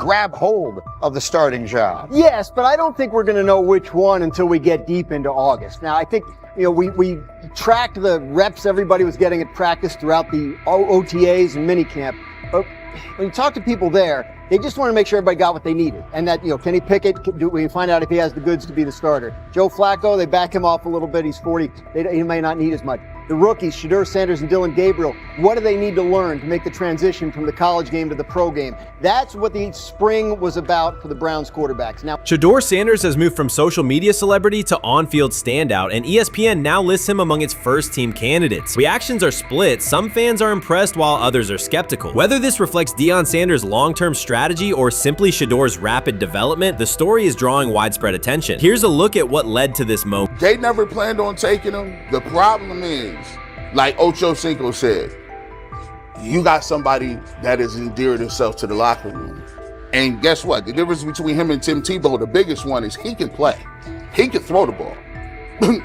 grab hold of the starting job. Yes, but I don't think we're going to know which one until we get deep into August. Now, I think, we tracked the reps everybody was getting at practice throughout the OTAs and minicamp. But when you talk to people there, they just want to make sure everybody got what they needed. And that, Kenny Pickett, we find out if he has the goods to be the starter. Joe Flacco, they back him off a little bit. He's 40. He may not need as much. The rookies, Shedeur Sanders and Dylan Gabriel, what do they need to learn to make the transition from the college game to the pro game? That's what the spring was about for the Browns quarterbacks. Now, Shedeur Sanders has moved from social media celebrity to on-field standout, and ESPN now lists him among its first-team candidates. Reactions are split. Some fans are impressed while others are skeptical. Whether this reflects Deion Sanders' long-term strategy or simply Shedeur's rapid development, the story is drawing widespread attention. Here's a look at what led to this moment. They never planned on taking him. The problem is, like Ocho Cinco said, you got somebody that has endeared himself to the locker room. And guess what? The difference between him and Tim Tebow, the biggest one, is he can play. He can throw the ball.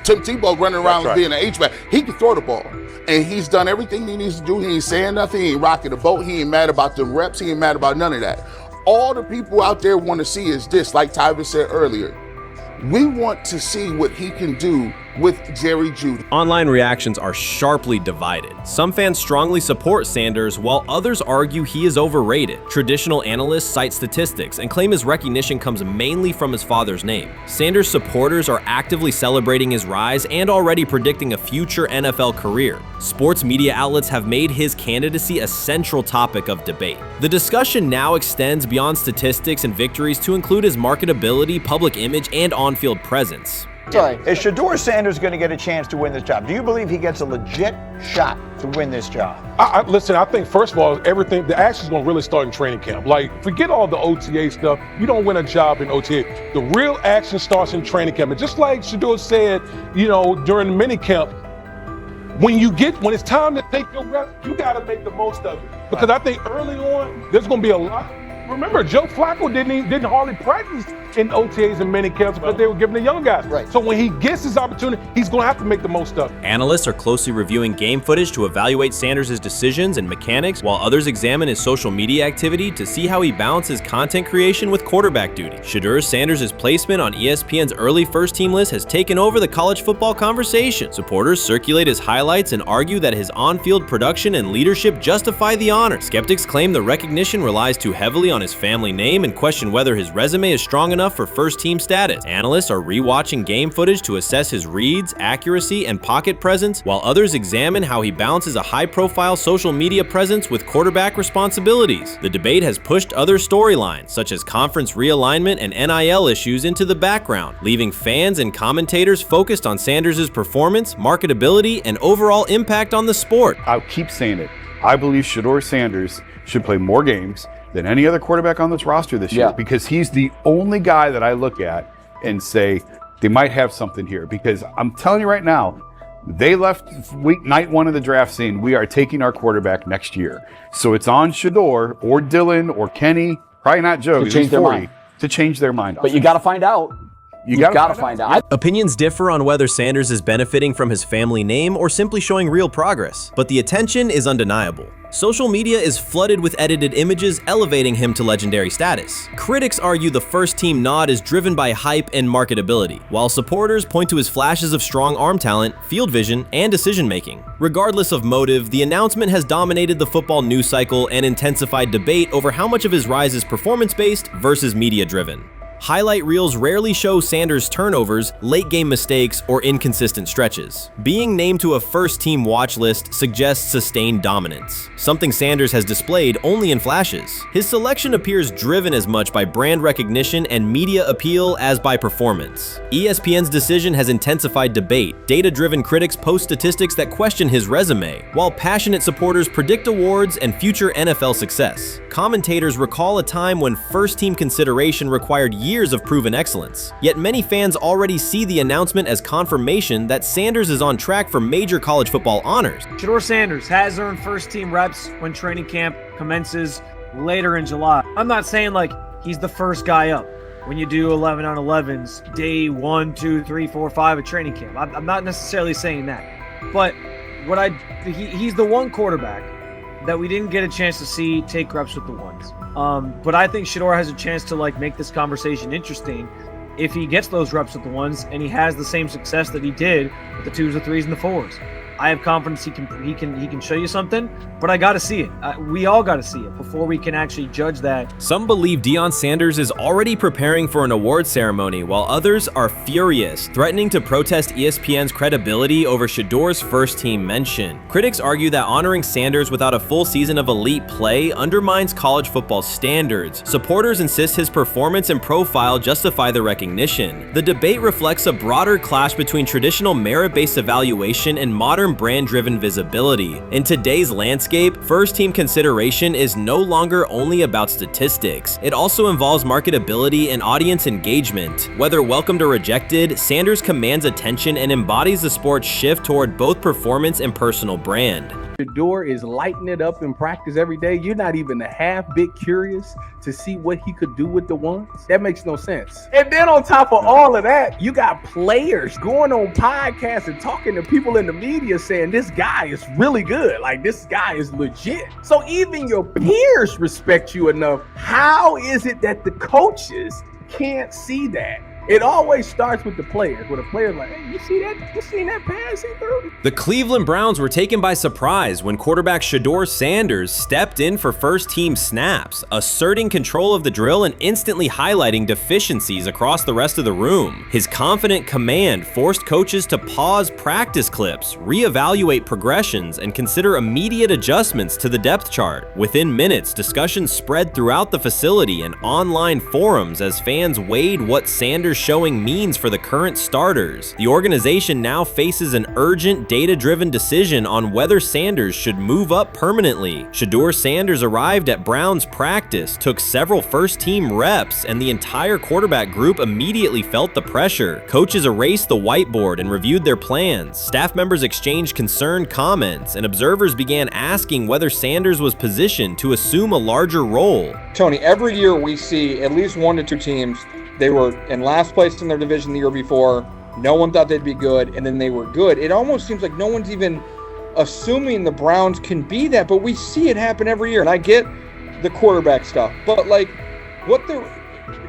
Tim Tebow running around being an H-back. He can throw the ball. And he's done everything he needs to do. He ain't saying nothing. He ain't rocking the boat. He ain't mad about the reps. He ain't mad about none of that. All the people out there want to see is this, like Tyvis said earlier. We want to see what he can do with Jerry Jeudy. Online reactions are sharply divided. Some fans strongly support Sanders, while others argue he is overrated. Traditional analysts cite statistics and claim his recognition comes mainly from his father's name. Sanders supporters are actively celebrating his rise and already predicting a future NFL career. Sports media outlets have made his candidacy a central topic of debate. The discussion now extends beyond statistics and victories to include his marketability, public image, and on-field presence. Sorry, is Shedeur Sanders going to get a chance to win this job? Do you believe he gets a legit shot to win this job? Listen, I think, first of all, the action's going to really start in training camp. Like, forget all the OTA stuff. You don't win a job in OTA. The real action starts in training camp. And just like Shedeur said, during the mini camp, when it's time to take your reps, you got to make the most of it. Because I think early on, there's going to be a lot. Remember, Joe Flacco didn't hardly practice in OTAs and mini camps because they were giving the young guys. Right. So when he gets his opportunity, he's going to have to make the most of it. Analysts are closely reviewing game footage to evaluate Sanders' decisions and mechanics, while others examine his social media activity to see how he balances content creation with quarterback duty. Shedeur Sanders' placement on ESPN's early first-team list has taken over the college football conversation. Supporters circulate his highlights and argue that his on-field production and leadership justify the honor. Skeptics claim the recognition relies too heavily on his family name and question whether his resume is strong enough for first-team status. Analysts are rewatching game footage to assess his reads, accuracy, and pocket presence, while others examine how he balances a high-profile social media presence with quarterback responsibilities. The debate has pushed other storylines, such as conference realignment and NIL issues, into the background, leaving fans and commentators focused on Sanders' performance, marketability, and overall impact on the sport. I'll keep saying it. I believe Shedeur Sanders should play more games than any other quarterback on this roster this year, because he's the only guy that I look at and say they might have something here. Because I'm telling you right now, they left night one of the draft saying we are taking our quarterback next year. So it's on Shedeur or Dylan or Kenny, probably not Joe, to change their mind. To change their mind. But you got to find out. You got to find out. Opinions differ on whether Sanders is benefiting from his family name or simply showing real progress, but the attention is undeniable. Social media is flooded with edited images elevating him to legendary status. Critics argue the first-team nod is driven by hype and marketability, while supporters point to his flashes of strong arm talent, field vision, and decision-making. Regardless of motive, the announcement has dominated the football news cycle and intensified debate over how much of his rise is performance-based versus media-driven. Highlight reels rarely show Sanders' turnovers, late-game mistakes, or inconsistent stretches. Being named to a first-team watch list suggests sustained dominance, something Sanders has displayed only in flashes. His selection appears driven as much by brand recognition and media appeal as by performance. ESPN's decision has intensified debate. Data-driven critics post statistics that question his resume, while passionate supporters predict awards and future NFL success. Commentators recall a time when first-team consideration required years of proven excellence. Yet many fans already see the announcement as confirmation that Sanders is on track for major college football honors. Shedeur Sanders has earned first-team reps when training camp commences later in July. I'm not saying like he's the first guy up when you do 11 on 11s, day 1, 2, 3, 4, 5 at training camp. I'm not necessarily saying that. But he's the one quarterback that we didn't get a chance to see take reps with the ones. But I think Shedeur has a chance to like make this conversation interesting if he gets those reps with the ones and he has the same success that he did with the 2s, the 3s, and the 4s. I have confidence he can show you something, but I got to see it. We all got to see it before we can actually judge that. Some believe Deion Sanders is already preparing for an award ceremony, while others are furious, threatening to protest ESPN's credibility over Shedeur's first-team mention. Critics argue that honoring Sanders without a full season of elite play undermines college football standards. Supporters insist his performance and profile justify the recognition. The debate reflects a broader clash between traditional merit-based evaluation and modern brand-driven visibility. In today's landscape, first-team consideration is no longer only about statistics. It also involves marketability and audience engagement. Whether welcomed or rejected, Sanders commands attention and embodies the sport's shift toward both performance and personal brand. Shedeur is lighting it up in practice every day. You're not even a half bit curious to see what he could do with the ones. That makes no sense. And then on top of all of that, you got players going on podcasts and talking to people in the media saying this guy is really good. Like, this guy is legit. So even your peers respect you enough. How is it that the coaches can't see that? It always starts with the players, where the player's like, hey, you see that? You seen that pass he threw? The Cleveland Browns were taken by surprise when quarterback Shedeur Sanders stepped in for first-team snaps, asserting control of the drill and instantly highlighting deficiencies across the rest of the room. His confident command forced coaches to pause practice clips, reevaluate progressions, and consider immediate adjustments to the depth chart. Within minutes, discussions spread throughout the facility and online forums as fans weighed what Sanders' showing means for the current starters. The organization now faces an urgent, data-driven decision on whether Sanders should move up permanently. Shedeur Sanders arrived at Browns practice, took several first-team reps, and the entire quarterback group immediately felt the pressure. Coaches erased the whiteboard and reviewed their plans. Staff members exchanged concerned comments, and observers began asking whether Sanders was positioned to assume a larger role. Tony, every year we see at least 1 to 2 teams. They were in last place in their division the year before. No one thought they'd be good, and then they were good. It almost seems like no one's even assuming the Browns can be that, but we see it happen every year. And I get the quarterback stuff, but like,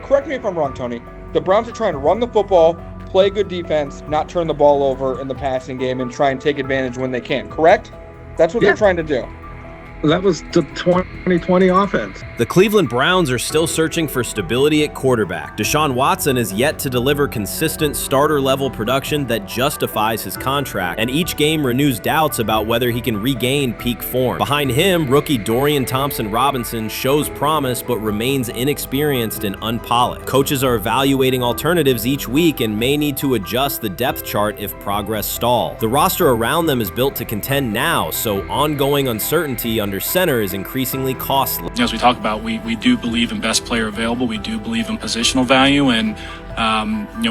correct me if I'm wrong, Tony. The Browns are trying to run the football, play good defense, not turn the ball over in the passing game, and try and take advantage when they can, correct? That's what they're trying to do. That was the 2020 offense. The Cleveland Browns are still searching for stability at quarterback. Deshaun Watson is yet to deliver consistent starter-level production that justifies his contract, and each game renews doubts about whether he can regain peak form. Behind him, rookie Dorian Thompson-Robinson shows promise but remains inexperienced and unpolished. Coaches are evaluating alternatives each week and may need to adjust the depth chart if progress stalls. The roster around them is built to contend now, so ongoing uncertainty under center is increasingly costly. As we talk about, we do believe in best player available. We do believe in positional value, and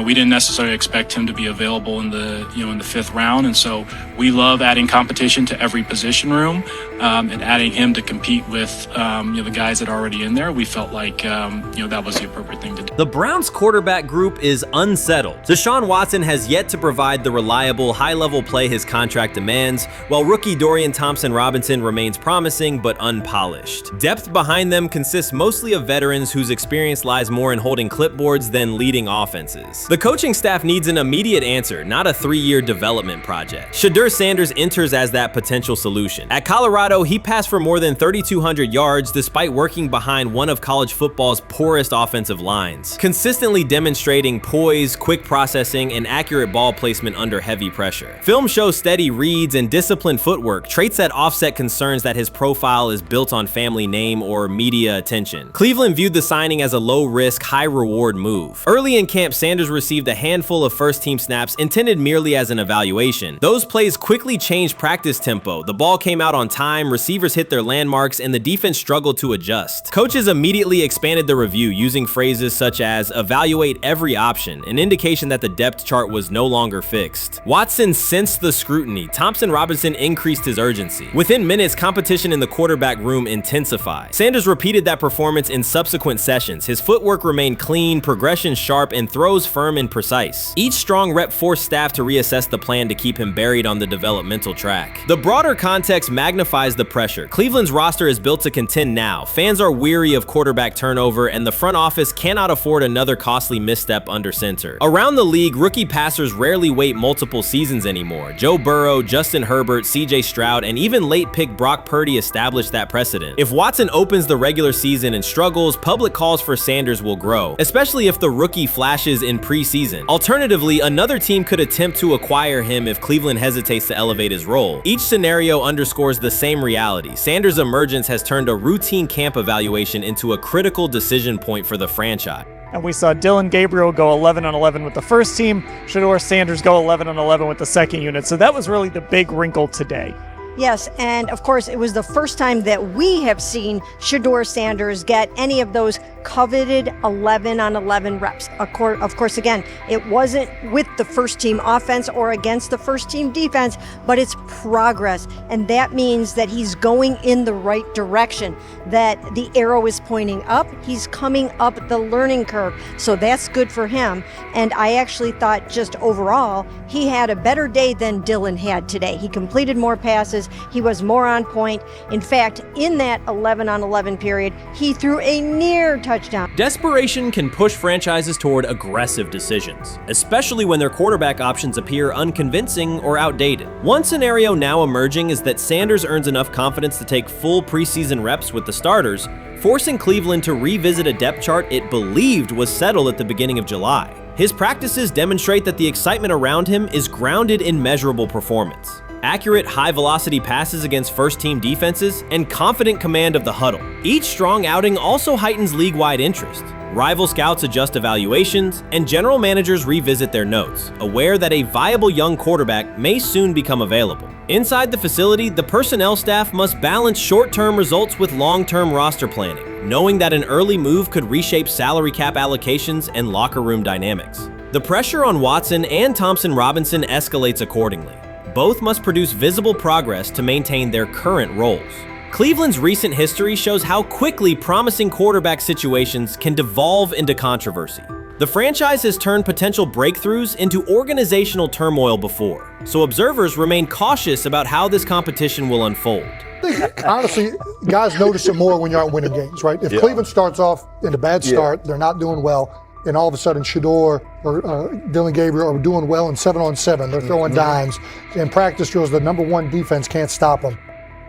we didn't necessarily expect him to be available in the in the 5th round, and so we love adding competition to every position room and adding him to compete with the guys that are already in there. We felt like that was the appropriate thing to do. The Browns quarterback group is unsettled. Deshaun Watson has yet to provide the reliable, high-level play his contract demands, while rookie Dorian Thompson-Robinson remains promising but unpolished. Depth behind them consists mostly of veterans whose experience lies more in holding clipboards than leading offenses. The coaching staff needs an immediate answer, not a 3-year development project. Shedeur Sanders enters as that potential solution. At Colorado, he passed for more than 3,200 yards despite working behind one of college football's poorest offensive lines, consistently demonstrating poise, quick processing, and accurate ball placement under heavy pressure. Film shows steady reads and disciplined footwork, traits that offset concerns that his profile is built on family name or media attention. Cleveland viewed the signing as a low-risk, high-reward move. Early in camp, Sanders received a handful of first-team snaps intended merely as an evaluation. Those plays quickly changed practice tempo. The ball came out on time, receivers hit their landmarks, and the defense struggled to adjust. Coaches immediately expanded the review using phrases such as evaluate every option, an indication that the depth chart was no longer fixed. Watson sensed the scrutiny. Thompson-Robinson increased his urgency. Within minutes, competition in the quarterback room intensified. Sanders repeated that performance in subsequent sessions. His footwork remained clean, progression sharp, and throws firm and precise. Each strong rep forced staff to reassess the plan to keep him buried on the developmental track. The broader context magnifies the pressure. Cleveland's roster is built to contend now. Fans are weary of quarterback turnover, and the front office cannot afford another costly misstep under center. Around the league, rookie passers rarely wait multiple seasons anymore. Joe Burrow, Justin Herbert, CJ Stroud, and even late pick Brock Purdy established that precedent. If Watson opens the regular season and struggles, public calls for Sanders will grow, especially if the rookie flashes in preseason. Alternatively, another team could attempt to acquire him if Cleveland hesitates to elevate his role. Each scenario underscores the same reality. Sanders' emergence has turned a routine camp evaluation into a critical decision point for the franchise. And we saw Dillon Gabriel go 11-on-11 with the first team, Shedeur Sanders go 11-on-11 with the second unit. So that was really the big wrinkle today. Yes, and of course, it was the first time that we have seen Shedeur Sanders get any of those coveted 11-on-11 reps. Of course, again, it wasn't with the first team offense or against the first team defense, but it's progress. And that means that he's going in the right direction, that the arrow is pointing up. He's coming up the learning curve. So that's good for him. And I actually thought just overall, he had a better day than Dillon had today. He completed more passes. He was more on point. In fact, in that 11-on-11 period, he threw a near touchdown. Desperation can push franchises toward aggressive decisions, especially when their quarterback options appear unconvincing or outdated. One scenario now emerging is that Sanders earns enough confidence to take full preseason reps with the starters, forcing Cleveland to revisit a depth chart it believed was settled at the beginning of July. His practices demonstrate that the excitement around him is grounded in measurable performance. Accurate, high-velocity passes against first-team defenses, and confident command of the huddle. Each strong outing also heightens league-wide interest. Rival scouts adjust evaluations, and general managers revisit their notes, aware that a viable young quarterback may soon become available. Inside the facility, the personnel staff must balance short-term results with long-term roster planning, knowing that an early move could reshape salary cap allocations and locker room dynamics. The pressure on Watson and Thompson Robinson escalates accordingly. Both must produce visible progress to maintain their current roles. Cleveland's recent history shows how quickly promising quarterback situations can devolve into controversy. The franchise has turned potential breakthroughs into organizational turmoil before, so observers remain cautious about how this competition will unfold. I think, honestly, guys notice it more when you're out winning games, right? If Cleveland starts off in a bad start, they're not doing well, and all of a sudden Shedeur or Dillon Gabriel are doing well in 7-on-7. They're throwing dimes. In practice drills, the number one defense can't stop them.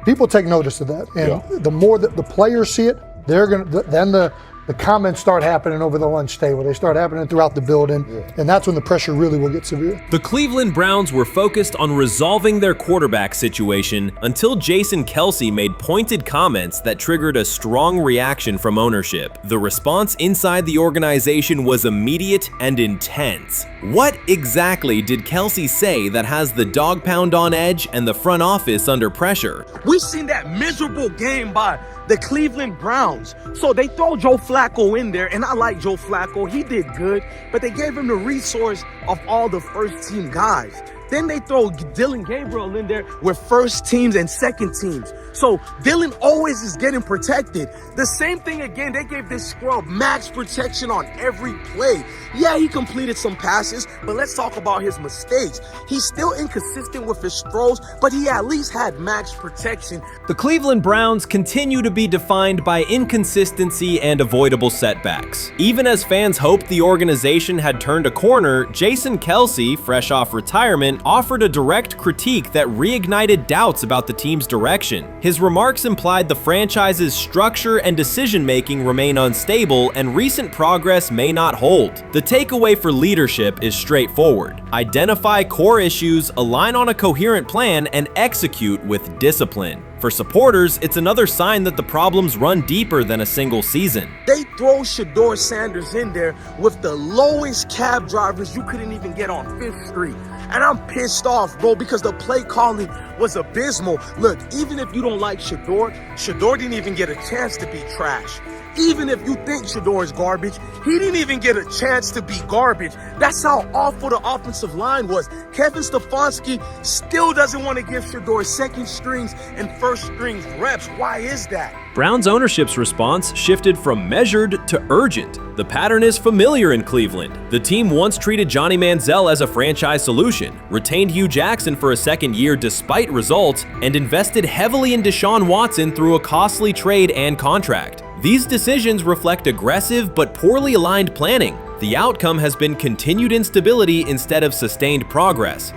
People take notice of that. And the more that the players see it, they're going to, then the comments start happening over the lunch table. They start happening throughout the building, and that's when the pressure really will get severe. The Cleveland Browns were focused on resolving their quarterback situation until Jason Kelce made pointed comments that triggered a strong reaction from ownership. The response inside the organization was immediate and intense. What exactly did Kelce say that has the dog pound on edge and the front office under pressure? We've seen that miserable game by the Cleveland Browns. So they throw Joe Flacco in there, and I like Joe Flacco. He did good, but they gave him the resource of all the first team guys. Then they throw Dillon Gabriel in there with first teams and second teams. So Dillon always is getting protected. The same thing again, they gave this scrub max protection on every play. Yeah, he completed some passes, but let's talk about his mistakes. He's still inconsistent with his throws, but he at least had max protection. The Cleveland Browns continue to be defined by inconsistency and avoidable setbacks. Even as fans hoped the organization had turned a corner, Jason Kelce, fresh off retirement, offered a direct critique that reignited doubts about the team's direction. His remarks implied the franchise's structure and decision-making remain unstable and recent progress may not hold. The takeaway for leadership is straightforward. Identify core issues, align on a coherent plan, and execute with discipline. For supporters, it's another sign that the problems run deeper than a single season. They throw Shedeur Sanders in there with the lowest cab drivers you couldn't even get on 5th Street. And I'm pissed off, bro, because the play calling was abysmal. Look, even if you don't like Shedeur didn't even get a chance to be trash. even if you think Shedeur is garbage, he didn't even get a chance to be garbage. That's how awful the offensive line was. Kevin Stefanski still doesn't want to give Shedeur second strings and first strings reps. Why is that? Browns ownership's response shifted from measured to urgent. The pattern is familiar in Cleveland. The team once treated Johnny Manziel as a franchise solution, retained Hugh Jackson for a second year despite results, and invested heavily in Deshaun Watson through a costly trade and contract. These decisions reflect aggressive but poorly aligned planning. The outcome has been continued instability instead of sustained progress.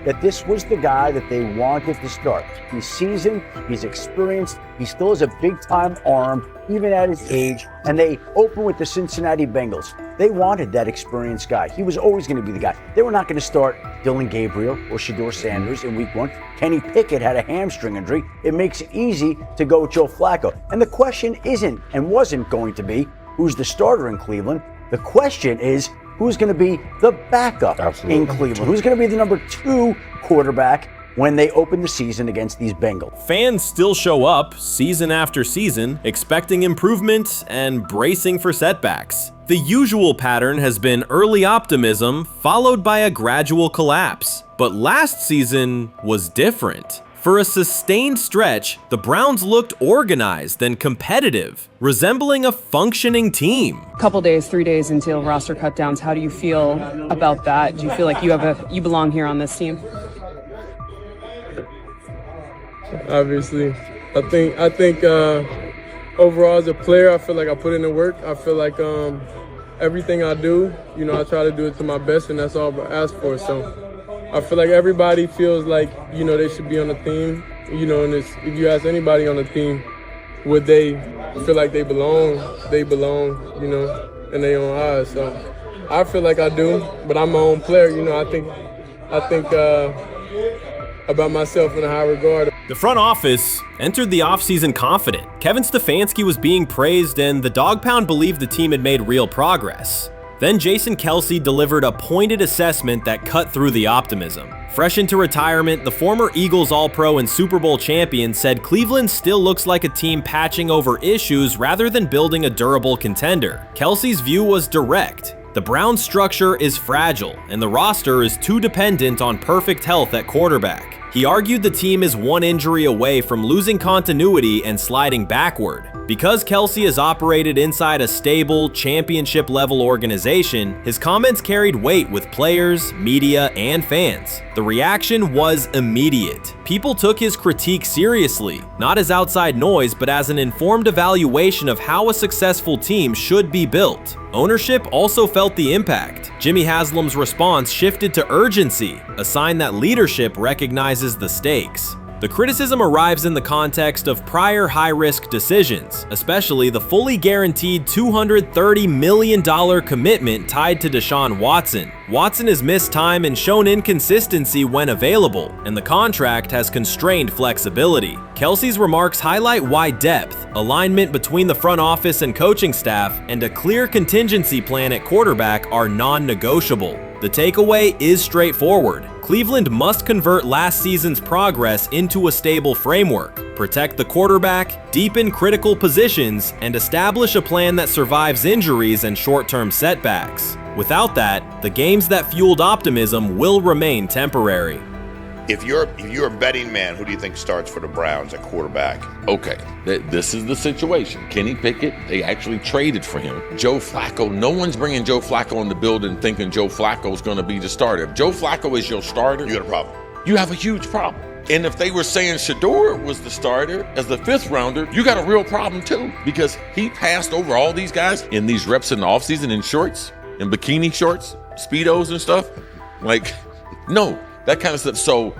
That this was the guy that they wanted to start. He's seasoned, he's experienced, he still has a big-time arm, even at his age, and they open with the Cincinnati Bengals. They wanted that experienced guy. He was always going to be the guy. They were not going to start Dylan Gabriel or Shedeur Sanders in week 1. Kenny Pickett had a hamstring injury. It makes it easy to go with Joe Flacco. And the question isn't and wasn't going to be who's the starter in Cleveland. The question is, who's going to be the backup in Cleveland? Who's going to be the number 2 quarterback when they open the season against these Bengals? Fans still show up season after season, expecting improvement and bracing for setbacks. The usual pattern has been early optimism followed by a gradual collapse. But last season was different. For a sustained stretch, the Browns looked organized and competitive, resembling a functioning team. Couple days, 3 days until roster cutdowns. How do you feel about that? Do you feel like you belong here on this team? Obviously, I think overall as a player, I feel like I put in the work. I feel like everything I do, I try to do it to my best, and that's all I ask for. So I feel like everybody feels like, they should be on the team, and if you ask anybody on the team, would they feel like they belong, in their own eyes. So I feel like I do, but I'm my own player, I think about myself in a high regard. The front office entered the offseason confident. Kevin Stefanski was being praised, and the Dog Pound believed the team had made real progress. Then Jason Kelce delivered a pointed assessment that cut through the optimism. Fresh into retirement, the former Eagles All-Pro and Super Bowl champion said Cleveland still looks like a team patching over issues rather than building a durable contender. Kelce's view was direct. The Browns' structure is fragile, and the roster is too dependent on perfect health at quarterback. He argued the team is one injury away from losing continuity and sliding backward. Because Kelce has operated inside a stable, championship-level organization, his comments carried weight with players, media, and fans. The reaction was immediate. People took his critique seriously, not as outside noise, but as an informed evaluation of how a successful team should be built. Ownership also felt the impact. Jimmy Haslam's response shifted to urgency, a sign that leadership recognizes the stakes. The criticism arrives in the context of prior high-risk decisions, especially the fully guaranteed $230 million commitment tied to Deshaun Watson. Watson has missed time and shown inconsistency when available, and the contract has constrained flexibility. Kelce's remarks highlight why depth, alignment between the front office and coaching staff, and a clear contingency plan at quarterback are non-negotiable. The takeaway is straightforward. Cleveland must convert last season's progress into a stable framework, protect the quarterback, deepen critical positions, and establish a plan that survives injuries and short-term setbacks. Without that, the games that fueled optimism will remain temporary. If you're a betting man, who do you think starts for the Browns at quarterback? Okay, this is the situation. Kenny Pickett, they actually traded for him. Joe Flacco, no one's bringing Joe Flacco in the building thinking Joe Flacco's going to be the starter. If Joe Flacco is your starter, you got a problem. You have a huge problem. And if they were saying Shedeur was the starter as the 5th rounder, you got a real problem too, because he passed over all these guys in these reps in the offseason in shorts, in bikini shorts, Speedos and stuff. No. That kind of stuff. So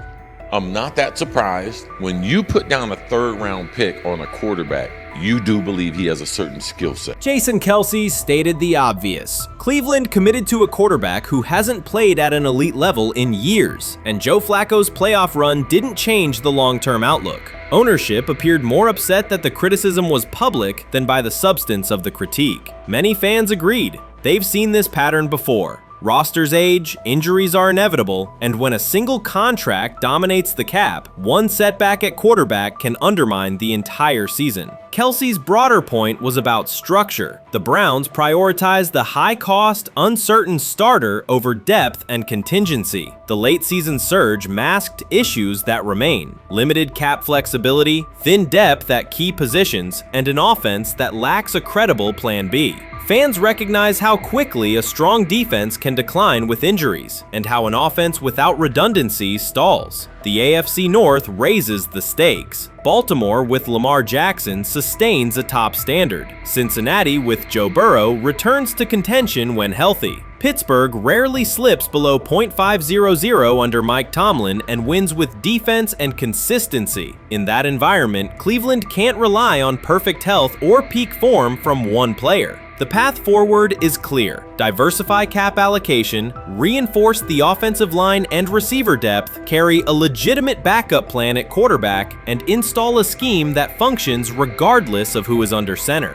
I'm not that surprised. When you put down a 3rd round pick on a quarterback, you do believe he has a certain skill set. Jason Kelce stated the obvious. Cleveland committed to a quarterback who hasn't played at an elite level in years, and Joe Flacco's playoff run didn't change the long-term outlook. Ownership appeared more upset that the criticism was public than by the substance of the critique. Many fans agreed. They've seen this pattern before. Rosters age, injuries are inevitable, and when a single contract dominates the cap, one setback at quarterback can undermine the entire season. Kelsey's broader point was about structure. The Browns prioritized the high-cost, uncertain starter over depth and contingency. The late-season surge masked issues that remain: limited cap flexibility, thin depth at key positions, and an offense that lacks a credible plan B. Fans recognize how quickly a strong defense can decline with injuries, and how an offense without redundancy stalls. The AFC North raises the stakes. Baltimore with Lamar Jackson sustains a top standard. Cincinnati with Joe Burrow returns to contention when healthy. Pittsburgh rarely slips below .500 under Mike Tomlin and wins with defense and consistency. In that environment, Cleveland can't rely on perfect health or peak form from one player. The path forward is clear. Diversify cap allocation, reinforce the offensive line and receiver depth, carry a legitimate backup plan at quarterback, and install a scheme that functions regardless of who is under center.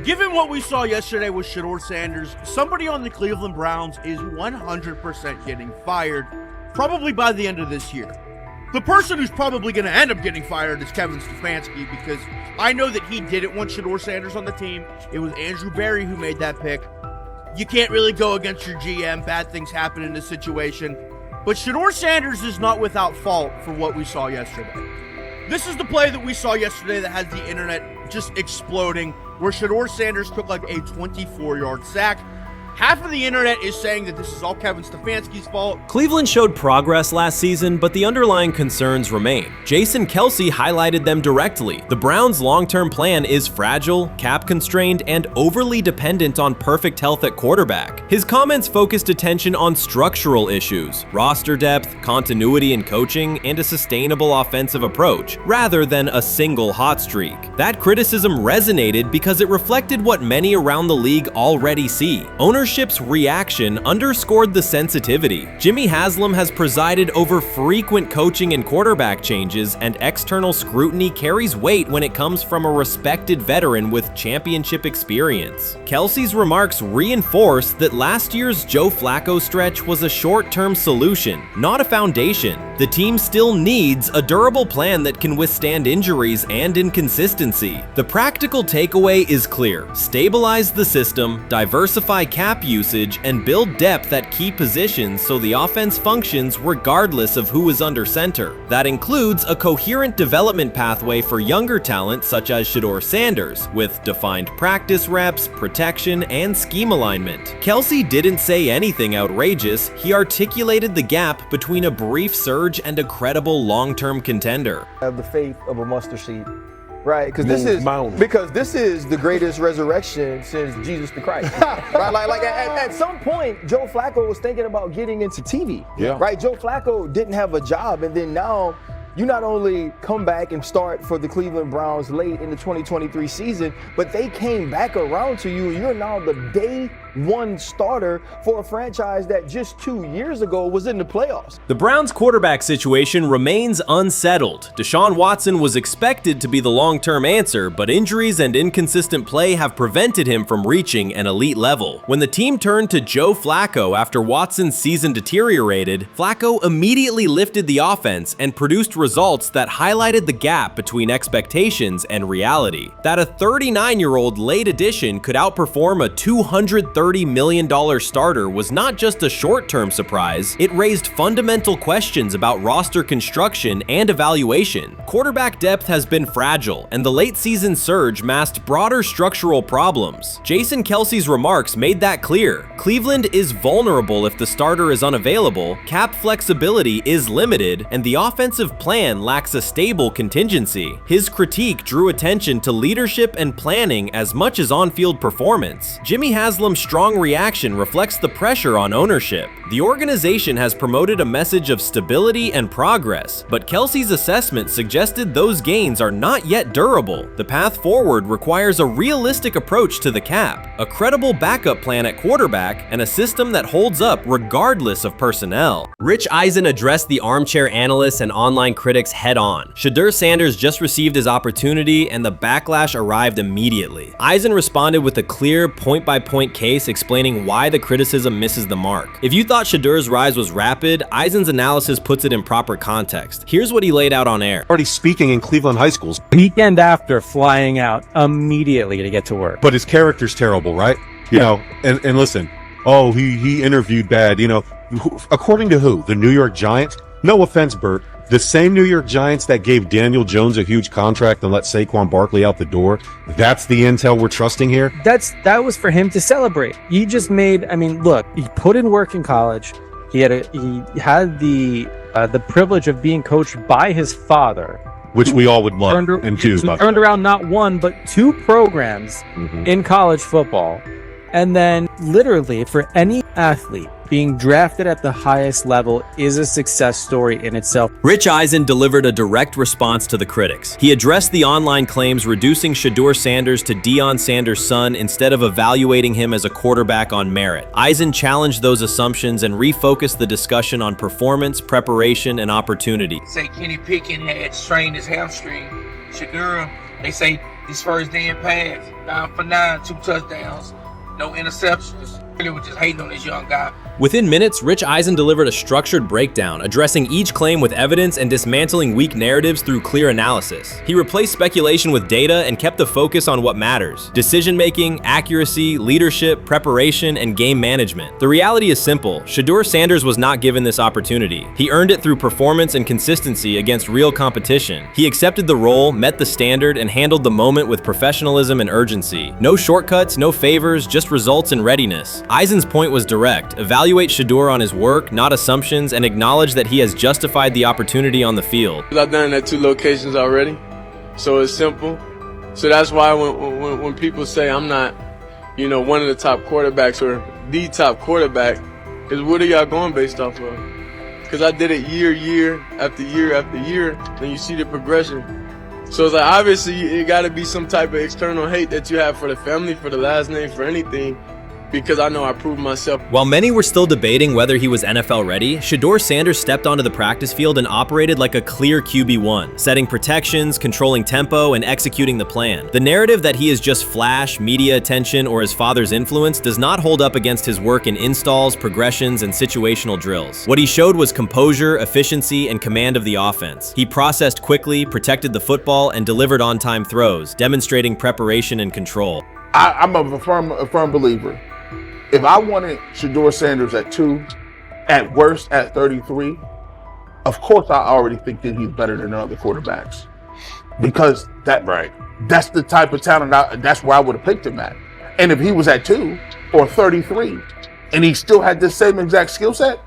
Given what we saw yesterday with Shedeur Sanders, somebody on the Cleveland Browns is 100% getting fired, probably by the end of this year. The person who's probably going to end up getting fired is Kevin Stefanski, because I know that he didn't want Shedeur Sanders on the team. It was Andrew Berry who made that pick. You can't really go against your GM. Bad things happen in this situation. But Shedeur Sanders is not without fault for what we saw yesterday. This is the play that we saw yesterday that has the internet just exploding, where Shedeur Sanders took like a 24-yard sack. Half of the internet is saying that this is all Kevin Stefanski's fault. Cleveland showed progress last season, but the underlying concerns remain. Jason Kelce highlighted them directly. The Browns' long-term plan is fragile, cap-constrained, and overly dependent on perfect health at quarterback. His comments focused attention on structural issues, roster depth, continuity in coaching, and a sustainable offensive approach, rather than a single hot streak. That criticism resonated because it reflected what many around the league already see. Ownership's reaction underscored the sensitivity. Jimmy Haslam has presided over frequent coaching and quarterback changes, and external scrutiny carries weight when it comes from a respected veteran with championship experience. Kelsey's remarks reinforce that last year's Joe Flacco stretch was a short-term solution, not a foundation. The team still needs a durable plan that can withstand injuries and inconsistency. The practical takeaway is clear: stabilize the system, diversify cap usage, and build depth at key positions so the offense functions regardless of who is under center. That includes a coherent development pathway for younger talent such as Shedeur Sanders, with defined practice reps, protection, and scheme alignment. Kelsey didn't say anything outrageous. He articulated the gap between a brief surge and a credible long-term contender. I have the faith of a mustard seed. Right, because this is the greatest resurrection since Jesus the Christ. Right, like at some point, Joe Flacco was thinking about getting into TV. Yeah. Right, Joe Flacco didn't have a job, and then now you not only come back and start for the Cleveland Browns late in the 2023 season, but they came back around to you. You're now the day one starter for a franchise that just 2 years ago was in the playoffs. The Browns' quarterback situation remains unsettled. Deshaun Watson was expected to be the long-term answer, but injuries and inconsistent play have prevented him from reaching an elite level. When the team turned to Joe Flacco after Watson's season deteriorated, Flacco immediately lifted the offense and produced results that highlighted the gap between expectations and reality. That a 39-year-old late addition could outperform a $230 million starter was not just a short-term surprise, it raised fundamental questions about roster construction and evaluation. Quarterback depth has been fragile, and the late-season surge masked broader structural problems. Jason Kelce's remarks made that clear. Cleveland is vulnerable if the starter is unavailable, cap flexibility is limited, and the offensive plan lacks a stable contingency. His critique drew attention to leadership and planning as much as on-field performance. Jimmy Haslam's strong reaction reflects the pressure on ownership. The organization has promoted a message of stability and progress, but Kelsey's assessment suggested those gains are not yet durable. The path forward requires a realistic approach to the cap, a credible backup plan at quarterback, and a system that holds up regardless of personnel. Rich Eisen addressed the armchair analysts and online critics head on. Shedeur Sanders just received his opportunity, and the backlash arrived immediately. Eisen responded with a clear, point-by-point case explaining why the criticism misses the mark. If you thought Shedeur's rise was rapid, Eisen's analysis puts it in proper context. Here's what he laid out on air. Already speaking in Cleveland high schools. Weekend after, flying out immediately to get to work. But his character's terrible, right? You know, and listen, oh, he interviewed bad, you know. According to who? The New York Giants? No offense, Bert. The same New York Giants that gave Daniel Jones a huge contract and let Saquon Barkley out the door, that's the intel we're trusting here? That was for him to celebrate. He just made, I mean, look, he put in work in college. He had the privilege of being coached by his father, which we all would love and do. Turned around not one, but two programs in college football. And then literally for any athlete, being drafted at the highest level is a success story in itself. Rich Eisen delivered a direct response to the critics. He addressed the online claims reducing Shedeur Sanders to Deion Sanders' son instead of evaluating him as a quarterback on merit. Eisen challenged those assumptions and refocused the discussion on performance, preparation, and opportunity. Say Kenny Pickett had strained his hamstring. Shedeur, they say his first day in pass, 9 for 9, 2 touchdowns, no interceptions. Really was just hating on this young guy. Within minutes, Rich Eisen delivered a structured breakdown, addressing each claim with evidence and dismantling weak narratives through clear analysis. He replaced speculation with data and kept the focus on what matters: decision-making, accuracy, leadership, preparation, and game management. The reality is simple. Shedeur Sanders was not given this opportunity. He earned it through performance and consistency against real competition. He accepted the role, met the standard, and handled the moment with professionalism and urgency. No shortcuts, no favors, just results and readiness. Eisen's point was direct. Evaluate Shedeur on his work, not assumptions, and acknowledge that he has justified the opportunity on the field. I've done it at 2 locations already, so it's simple. So that's why when people say I'm not, you know, one of the top quarterbacks or the top quarterback, is what are y'all going based off of? Because I did it year after year after year, and you see the progression. So it's like, obviously it got to be some type of external hate that you have for the family, for the last name, for anything, because I know I proved myself. While many were still debating whether he was NFL ready, Shedeur Sanders stepped onto the practice field and operated like a clear QB1, setting protections, controlling tempo, and executing the plan. The narrative that he is just flash, media attention, or his father's influence does not hold up against his work in installs, progressions, and situational drills. What he showed was composure, efficiency, and command of the offense. He processed quickly, protected the football, and delivered on-time throws, demonstrating preparation and control. I'm a firm believer. If I wanted Shedeur Sanders at 2, at worst at 33, of course I already think that he's better than other quarterbacks. Because that's the type of talent, that's where I would have picked him at. And if he was at 2 or 33, and he still had this same exact skill set,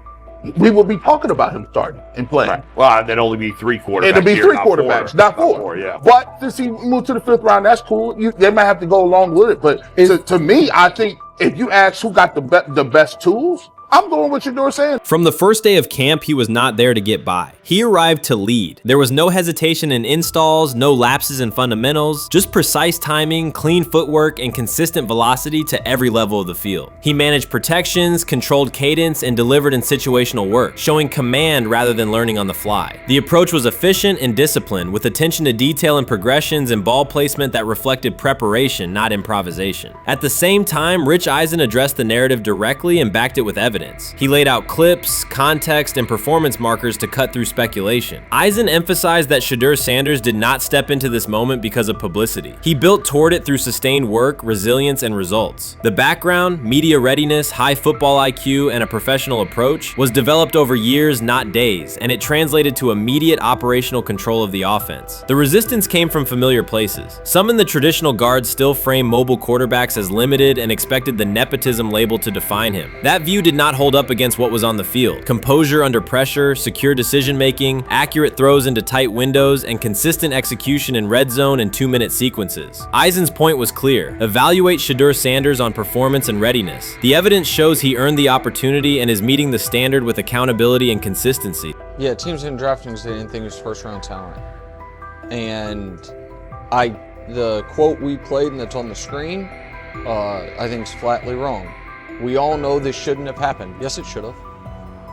we would be talking about him starting and playing. Right. Well, there'd only be 3 quarterbacks. It'd be 3 quarterbacks, not 4. 4, yeah. But since he moved to the 5th round, that's cool. They might have to go along with it. But to me, I think if you ask who got the best tools, I'm going with Shedeur Sanders. From the first day of camp, he was not there to get by. He arrived to lead. There was no hesitation in installs, no lapses in fundamentals, just precise timing, clean footwork, and consistent velocity to every level of the field. He managed protections, controlled cadence, and delivered in situational work, showing command rather than learning on the fly. The approach was efficient and disciplined, with attention to detail and progressions and ball placement that reflected preparation, not improvisation. At the same time, Rich Eisen addressed the narrative directly and backed it with evidence. He laid out clips, context, and performance markers to cut through speculation. Eisen emphasized that Shedeur Sanders did not step into this moment because of publicity. He built toward it through sustained work, resilience, and results. The background, media readiness, high football IQ, and a professional approach was developed over years, not days, and it translated to immediate operational control of the offense. The resistance came from familiar places. Some in the traditional guard still framed mobile quarterbacks as limited and expected the nepotism label to define him. That view did not hold up against what was on the field: composure under pressure, secure decision-making, accurate throws into tight windows, and consistent execution in red zone and 2-minute sequences. Eisen's point was clear: evaluate Shedeur Sanders on performance and readiness. The evidence shows he earned the opportunity and is meeting the standard with accountability and consistency. Yeah, teams didn't draft him because they didn't think he was first-round talent. And the quote we played and that's on the screen, I think is flatly wrong. We all know this shouldn't have happened. Yes, it should have.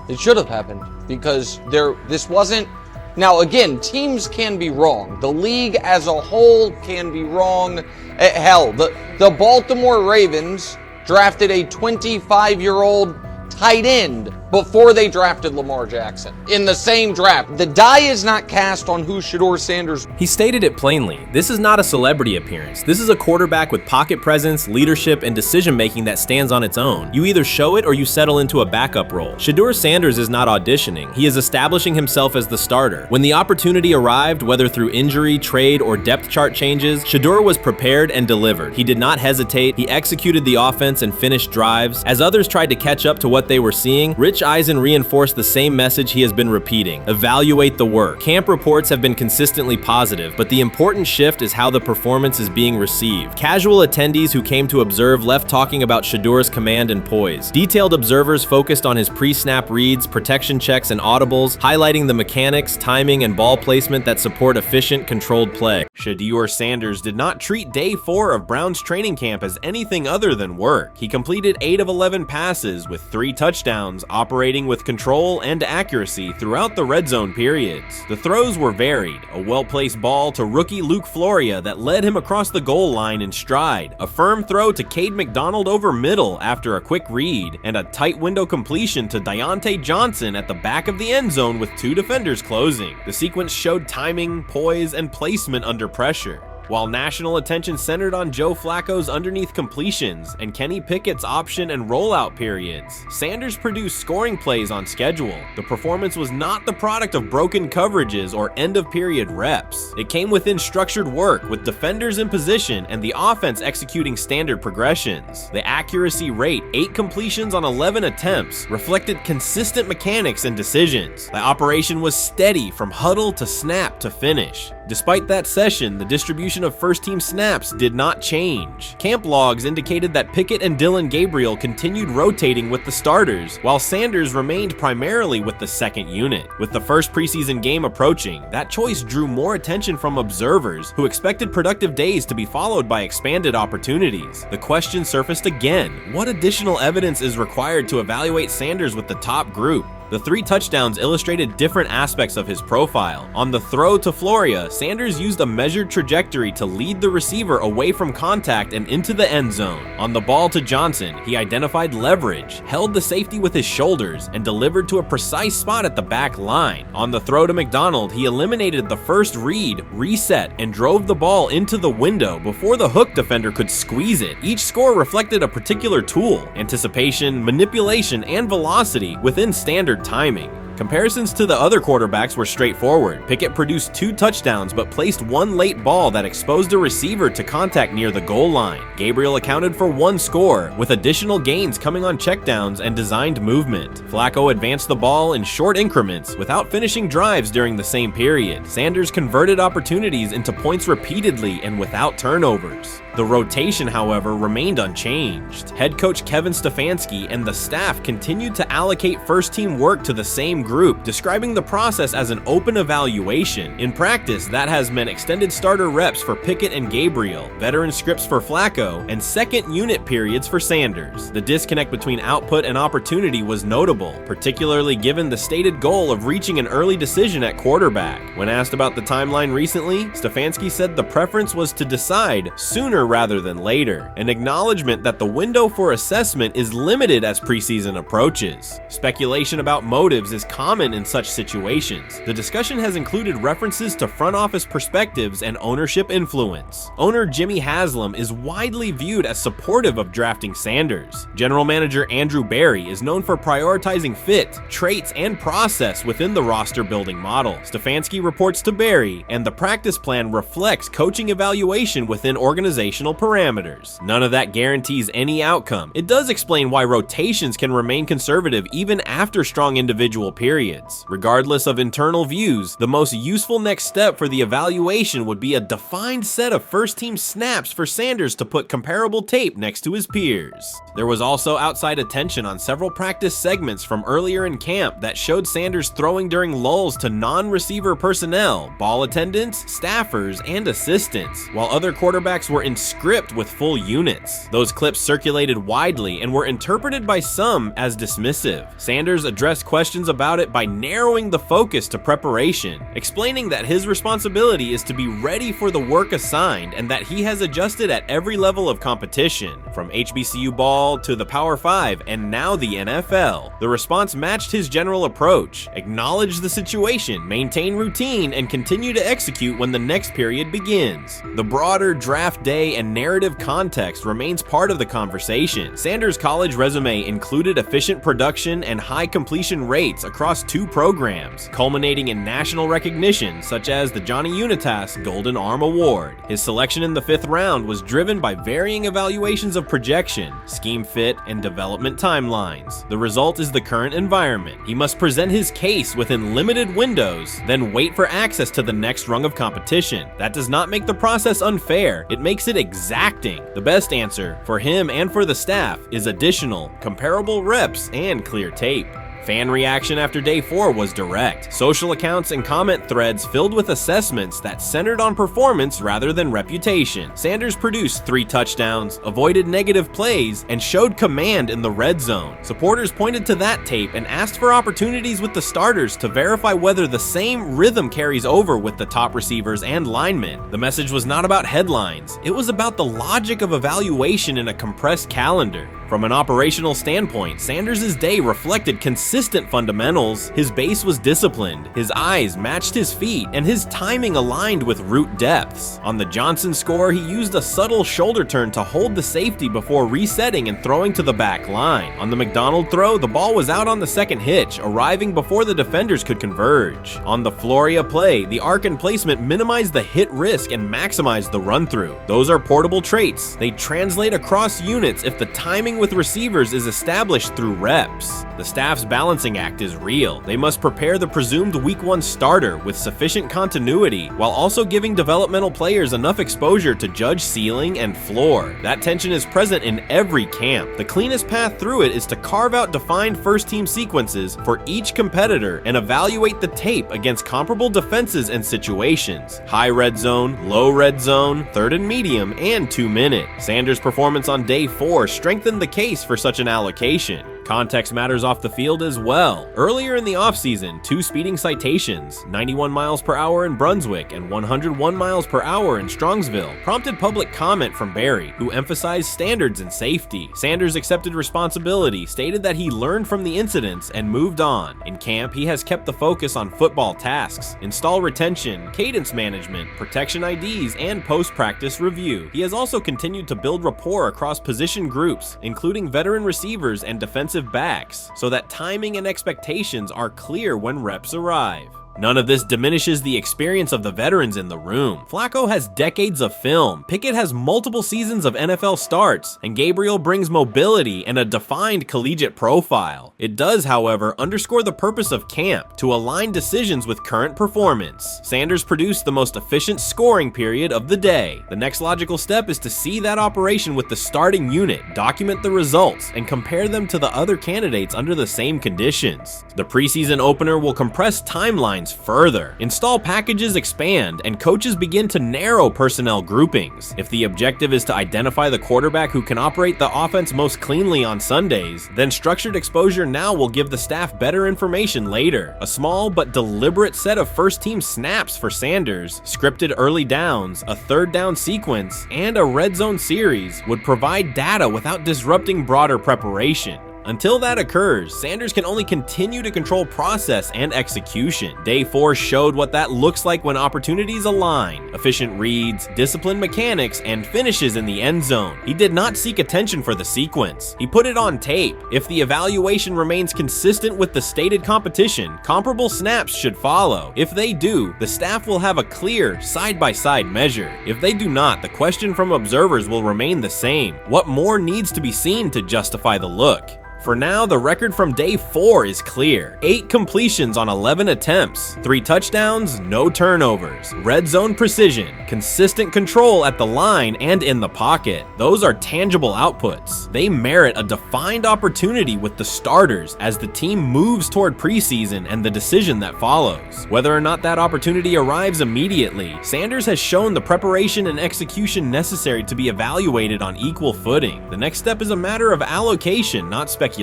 It should have happened because this wasn't Now, again, teams can be wrong. The league as a whole can be wrong. Hell, the Baltimore Ravens drafted a 25-year-old tight end before they drafted Lamar Jackson in the same draft. The die is not cast on who Shedeur Sanders. He stated it plainly. This is not a celebrity appearance. This is a quarterback with pocket presence, leadership, and decision-making that stands on its own. You either show it or you settle into a backup role. Shedeur Sanders is not auditioning. He is establishing himself as the starter. When the opportunity arrived, whether through injury, trade, or depth chart changes, Shedeur was prepared and delivered. He did not hesitate. He executed the offense and finished drives. As others tried to catch up to what they were seeing, Rich Eisen reinforced the same message he has been repeating: evaluate the work. Camp reports have been consistently positive, but the important shift is how the performance is being received. Casual attendees who came to observe left talking about Shedeur's command and poise. Detailed observers focused on his pre-snap reads, protection checks, and audibles, highlighting the mechanics, timing, and ball placement that support efficient, controlled play. Shedeur Sanders did not treat day 4 of Browns training camp as anything other than work. He completed 8 of 11 passes with 3 touchdowns, operating with control and accuracy throughout the red zone periods. The throws were varied: a well-placed ball to rookie Luke Floria that led him across the goal line in stride, a firm throw to Cade McDonald over middle after a quick read, and a tight window completion to Deontay Johnson at the back of the end zone with 2 defenders closing. The sequence showed timing, poise, and placement under pressure. While national attention centered on Joe Flacco's underneath completions and Kenny Pickett's option and rollout periods, Sanders produced scoring plays on schedule. The performance was not the product of broken coverages or end-of-period reps. It came within structured work, with defenders in position and the offense executing standard progressions. The accuracy rate, 8 completions on 11 attempts, reflected consistent mechanics and decisions. The operation was steady from huddle to snap to finish. Despite that session, the distribution of first-team snaps did not change. Camp logs indicated that Pickett and Dillon Gabriel continued rotating with the starters, while Sanders remained primarily with the second unit. With the first preseason game approaching, that choice drew more attention from observers who expected productive days to be followed by expanded opportunities. The question surfaced again: what additional evidence is required to evaluate Sanders with the top group? The 3 touchdowns illustrated different aspects of his profile. On the throw to Floria, Sanders used a measured trajectory to lead the receiver away from contact and into the end zone. On the ball to Johnson, he identified leverage, held the safety with his shoulders, and delivered to a precise spot at the back line. On the throw to McDonald, he eliminated the first read, reset, and drove the ball into the window before the hook defender could squeeze it. Each score reflected a particular tool: anticipation, manipulation, and velocity within standard timing. Comparisons to the other quarterbacks were straightforward. Pickett produced 2 touchdowns but placed 1 late ball that exposed a receiver to contact near the goal line. Gabriel accounted for 1 score, with additional gains coming on checkdowns and designed movement. Flacco advanced the ball in short increments without finishing drives during the same period. Sanders converted opportunities into points repeatedly and without turnovers. The rotation, however, remained unchanged. Head coach Kevin Stefanski and the staff continued to allocate first-team work to the same group, describing the process as an open evaluation. In practice, that has meant extended starter reps for Pickett and Gabriel, veteran scripts for Flacco, and second unit periods for Sanders. The disconnect between output and opportunity was notable, particularly given the stated goal of reaching an early decision at quarterback. When asked about the timeline recently, Stefanski said the preference was to decide sooner rather than later, an acknowledgement that the window for assessment is limited as preseason approaches. Speculation about motives is common in such situations. The discussion has included references to front office perspectives and ownership influence. Owner Jimmy Haslam is widely viewed as supportive of drafting Sanders. General manager Andrew Berry is known for prioritizing fit, traits, and process within the roster building model. Stefanski reports to Berry, and the practice plan reflects coaching evaluation within organizational parameters. None of that guarantees any outcome. It does explain why rotations can remain conservative even after strong individual periods. Regardless of internal views, the most useful next step for the evaluation would be a defined set of first-team snaps for Sanders to put comparable tape next to his peers. There was also outside attention on several practice segments from earlier in camp that showed Sanders throwing during lulls to non-receiver personnel, ball attendants, staffers, and assistants, while other quarterbacks were in script with full units. Those clips circulated widely and were interpreted by some as dismissive. Sanders addressed questions about it by narrowing the focus to preparation, explaining that his responsibility is to be ready for the work assigned and that he has adjusted at every level of competition, from HBCU ball to the Power 5 and now the NFL. The response matched his general approach: acknowledge the situation, maintain routine, and continue to execute when the next period begins. The broader draft day and narrative context remains part of the conversation. Sanders' college resume included efficient production and high completion rates across 2 programs, culminating in national recognition such as the Johnny Unitas Golden Arm Award. His selection in the 5th round was driven by varying evaluations of projection, scheme fit, and development timelines. The result is the current environment. He must present his case within limited windows, then wait for access to the next rung of competition. That does not make the process unfair, it makes it exacting. The best answer, for him and for the staff, is additional, comparable reps and clear tape. Fan reaction after day 4 was direct. Social accounts and comment threads filled with assessments that centered on performance rather than reputation. Sanders produced 3 touchdowns, avoided negative plays, and showed command in the red zone. Supporters pointed to that tape and asked for opportunities with the starters to verify whether the same rhythm carries over with the top receivers and linemen. The message was not about headlines. It was about the logic of evaluation in a compressed calendar. From an operational standpoint, Sanders' day reflected consistent fundamentals. His base was disciplined, his eyes matched his feet, and his timing aligned with route depths. On the Johnson score, he used a subtle shoulder turn to hold the safety before resetting and throwing to the back line. On the McDonald throw, the ball was out on the second hitch, arriving before the defenders could converge. On the Floria play, the arc and placement minimized the hit risk and maximized the run-through. Those are portable traits. They translate across units if the timing with receivers is established through reps. The staff's balancing act is real. They must prepare the presumed week 1 starter with sufficient continuity while also giving developmental players enough exposure to judge ceiling and floor. That tension is present in every camp. The cleanest path through it is to carve out defined first-team sequences for each competitor and evaluate the tape against comparable defenses and situations: high red zone, low red zone, 3rd and medium, and 2-minute. Sanders' performance on day 4 strengthened the case for such an allocation. Context matters off the field as well. Earlier in the offseason, 2 speeding citations, 91 miles per hour in Brunswick and 101 miles per hour in Strongsville, prompted public comment from Barry, who emphasized standards and safety. Sanders accepted responsibility, stated that he learned from the incidents and moved on. In camp, he has kept the focus on football tasks, install retention, cadence management, protection IDs, and post-practice review. He has also continued to build rapport across position groups, including veteran receivers and defensive backs, so that timing and expectations are clear when reps arrive. None of this diminishes the experience of the veterans in the room. Flacco has decades of film, Pickett has multiple seasons of NFL starts, and Gabriel brings mobility and a defined collegiate profile. It does, however, underscore the purpose of camp, to align decisions with current performance. Sanders produced the most efficient scoring period of the day. The next logical step is to see that operation with the starting unit, document the results, and compare them to the other candidates under the same conditions. The preseason opener will compress timelines further. Install packages expand, and coaches begin to narrow personnel groupings. If the objective is to identify the quarterback who can operate the offense most cleanly on Sundays, then structured exposure now will give the staff better information later. A small but deliberate set of first-team snaps for Sanders, scripted early downs, a 3rd down sequence, and a red zone series would provide data without disrupting broader preparation. Until that occurs, Sanders can only continue to control process and execution. Day 4 showed what that looks like when opportunities align: efficient reads, disciplined mechanics, and finishes in the end zone. He did not seek attention for the sequence. He put it on tape. If the evaluation remains consistent with the stated competition, comparable snaps should follow. If they do, the staff will have a clear side-by-side measure. If they do not, the question from observers will remain the same: what more needs to be seen to justify the look? For now, the record from day 4 is clear. 8 completions on 11 attempts, 3 touchdowns, no turnovers, red zone precision, consistent control at the line and in the pocket. Those are tangible outputs. They merit a defined opportunity with the starters as the team moves toward preseason and the decision that follows. Whether or not that opportunity arrives immediately, Sanders has shown the preparation and execution necessary to be evaluated on equal footing. The next step is a matter of allocation, not speculation.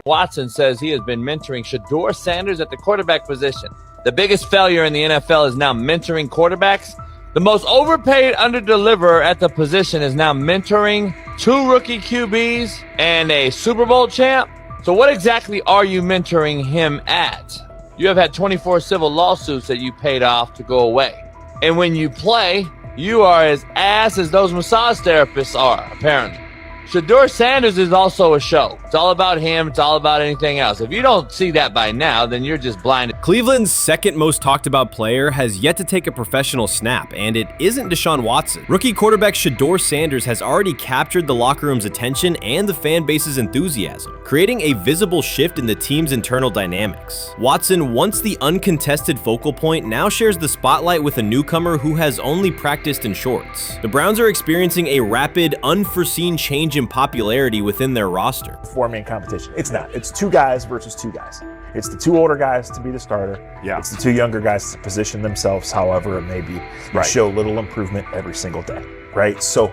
Watson says he has been mentoring Shedeur Sanders at the quarterback position. The biggest failure in the NFL is now mentoring quarterbacks. The most overpaid underdeliverer at the position is now mentoring 2 rookie QBs and a Super Bowl champ. So what exactly are you mentoring him at? You have had 24 civil lawsuits that you paid off to go away. And when you play, you are as ass as those massage therapists are, apparently. Shedeur Sanders is also a show. It's all about him. It's all about anything else. If you don't see that by now, then you're just blinded. Cleveland's second most talked about player has yet to take a professional snap, and it isn't Deshaun Watson. Rookie quarterback Shedeur Sanders has already captured the locker room's attention and the fan base's enthusiasm, creating a visible shift in the team's internal dynamics. Watson, once the uncontested focal point, now shares the spotlight with a newcomer who has only practiced in shorts. The Browns are experiencing a rapid, unforeseen change in popularity within their roster. Four-man competition. It's not. It's 2 guys versus 2 guys. It's the 2 older guys to be the starter. Yeah. It's the 2 younger guys to position themselves however it may be. Right. Show little improvement every single day. Right. So,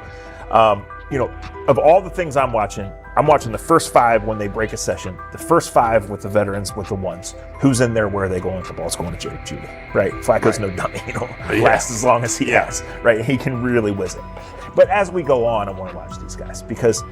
of all the things I'm watching the first 5 when they break a session, the first 5 with the veterans, with the ones. Who's in there, where are they going? The ball's going to Judy. Right. Flacco's no dummy. Lasts as long as he has. Right. He can really whiz it. But as we go on, I want to watch these guys because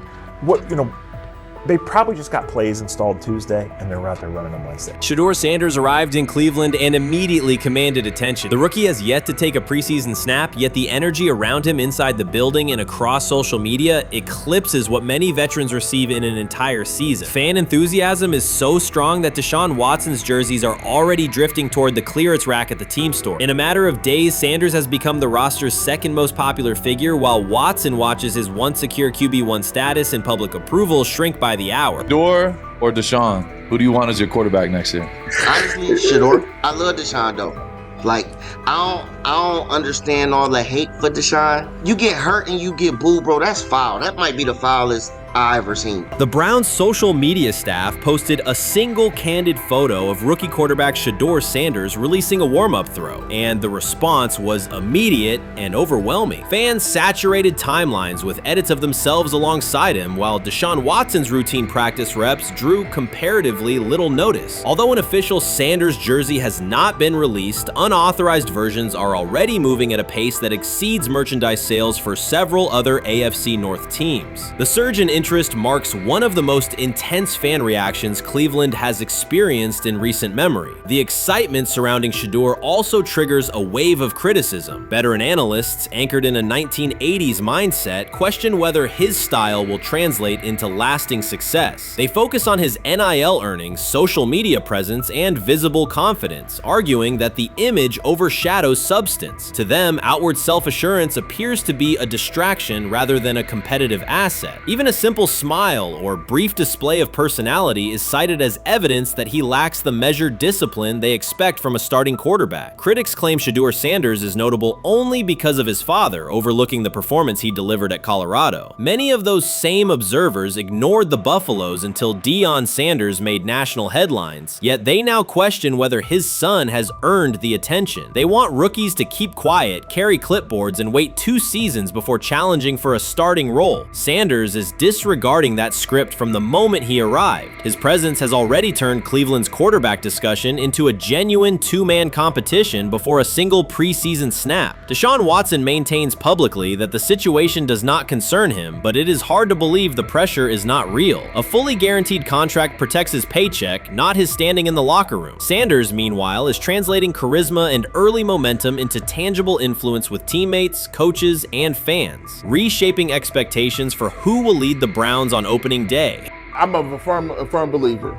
they probably just got plays installed Tuesday, and they're out there running on Wednesday. Shedeur Sanders arrived in Cleveland and immediately commanded attention. The rookie has yet to take a preseason snap, yet the energy around him inside the building and across social media eclipses what many veterans receive in an entire season. Fan enthusiasm is so strong that Deshaun Watson's jerseys are already drifting toward the clearance rack at the team store. In a matter of days, Sanders has become the roster's second most popular figure, while Watson watches his once secure QB1 status and public approval shrink by the hour. Shedeur or Deshaun? Who do you want as your quarterback next year? Honestly, Shedeur. I love Deshaun though. Like, I don't understand all the hate for Deshaun. You get hurt and you get booed, bro. That's foul. That might be the foulest I ever seen. The Browns' social media staff posted a single candid photo of rookie quarterback Shedeur Sanders releasing a warm-up throw, and the response was immediate and overwhelming. Fans saturated timelines with edits of themselves alongside him, while Deshaun Watson's routine practice reps drew comparatively little notice. Although an official Sanders jersey has not been released, unauthorized versions are already moving at a pace that exceeds merchandise sales for several other AFC North teams. The surge in interest marks one of the most intense fan reactions Cleveland has experienced in recent memory. The excitement surrounding Shedeur also triggers a wave of criticism. Veteran analysts, anchored in a 1980s mindset, question whether his style will translate into lasting success. They focus on his NIL earnings, social media presence, and visible confidence, arguing that the image overshadows substance. To them, outward self-assurance appears to be a distraction rather than a competitive asset. Even a simple smile or brief display of personality is cited as evidence that he lacks the measured discipline they expect from a starting quarterback. Critics claim Shedeur Sanders is notable only because of his father, overlooking the performance he delivered at Colorado. Many of those same observers ignored the Buffaloes until Deion Sanders made national headlines, yet they now question whether his son has earned the attention. They want rookies to keep quiet, carry clipboards, and wait 2 seasons before challenging for a starting role. Sanders is disregarding that script from the moment he arrived. His presence has already turned Cleveland's quarterback discussion into a genuine 2-man competition before a single preseason snap. Deshaun Watson maintains publicly that the situation does not concern him, but it is hard to believe the pressure is not real. A fully guaranteed contract protects his paycheck, not his standing in the locker room. Sanders, meanwhile, is translating charisma and early momentum into tangible influence with teammates, coaches, and fans, reshaping expectations for who will lead the Browns on opening day. I'm a firm believer.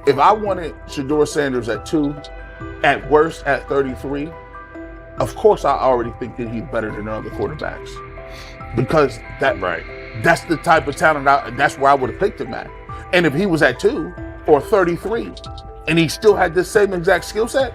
If I wanted Shedeur Sanders at 2, at worst at 33, of course I already think that he's better than other quarterbacks. Because that's the type of talent, that's where I would have picked him at. And if he was at 2 or 33 and he still had the same exact skill set,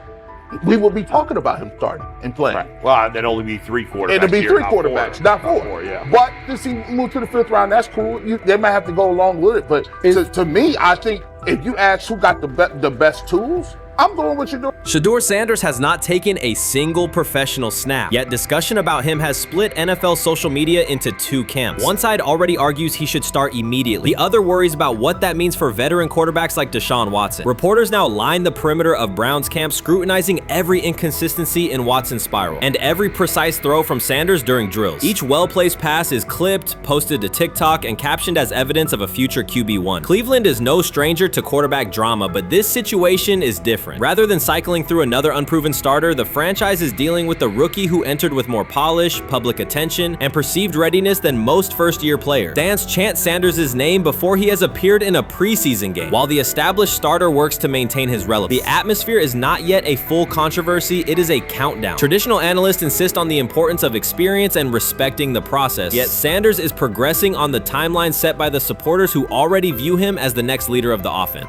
we would be talking about him starting and playing. Right. Well, there'd only be 3 quarterbacks. It'll be here, 3 not quarterbacks, 4. not 4. Yeah. But since he moved to the 5th round, that's cool. They might have to go along with it. But to me, I think if you ask who got the best tools, I'm going with Shedeur. Shedeur Sanders has not taken a single professional snap, yet discussion about him has split NFL social media into 2 camps. One side already argues he should start immediately. The other worries about what that means for veteran quarterbacks like Deshaun Watson. Reporters now line the perimeter of Brown's camp, scrutinizing every inconsistency in Watson's spiral and every precise throw from Sanders during drills. Each well-placed pass is clipped, posted to TikTok, and captioned as evidence of a future QB1. Cleveland is no stranger to quarterback drama, but this situation is different. Rather than cycling through another unproven starter, the franchise is dealing with a rookie who entered with more polish, public attention, and perceived readiness than most first-year players. Fans chant Sanders' name before he has appeared in a preseason game, while the established starter works to maintain his relevance. The atmosphere is not yet a full controversy, it is a countdown. Traditional analysts insist on the importance of experience and respecting the process, yet Sanders is progressing on the timeline set by the supporters who already view him as the next leader of the offense.